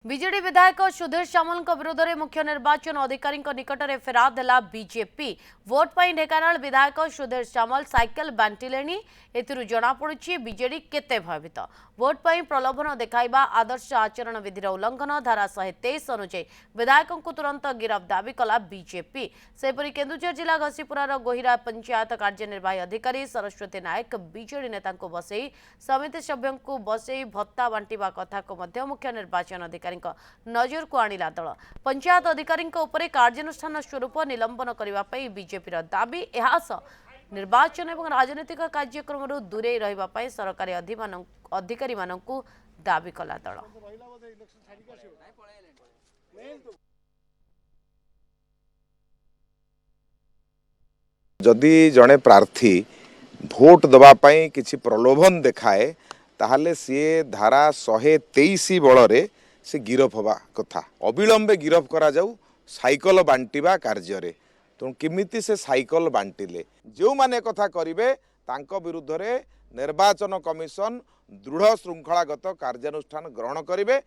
विजेडी विधायक सुधीर सामल विरोध में मुख्य निर्वाचन अधिकारी निकट में फेराद देला बीजेपी। भोट पर ढेकानाल विधायक सुधीर सामल साइकेल बांटिले एथिरु जना पड़ुछि बीजेडी केते भयभीत। भोट पर प्रलोभन देखाइबा आदर्श आचरण विधिर उल्लंघन धारा 123 अनुसार विधायक को तुरंत गिरफ दाबी कला बीजेपी। सेपरि केन्दुझर जिला घसीपुरार गोहिरा पंचायत कार्यनिर्वाही अधिकारी सरस्वती नायक बीजेडी नेता बसई समिति सभ्यों को बसई भत्ता बांटिबा कथा को मध्य मुख्य निर्वाचन अधिकारी नजर को आनिला दल। पंचायत अधिकारी कार्यानुष्ठान स्वरूप निलंबन करने बीजेपी दाबी। निर्वाचन और राजनीतिक कार्यक्रम दूरे रही सरकारी अधिकारी मानकु दाबी कला दल। जदि जड़े प्रार्थी भोट दवापाई किसी प्रलोभन देखाए ताहले सी धारा 123 बल से गिरफ हवा कथा। अविलंबे गिरफ करा जाऊ साइकल बांटिबा कार्य तो किमिति से साइकल बांटिले जो माने कथा करिवे तांको विरुद्ध रे निर्वाचन कमिशन दृढ़ श्रृंखलागत कार्यानुष्ठान ग्रहण करिवे।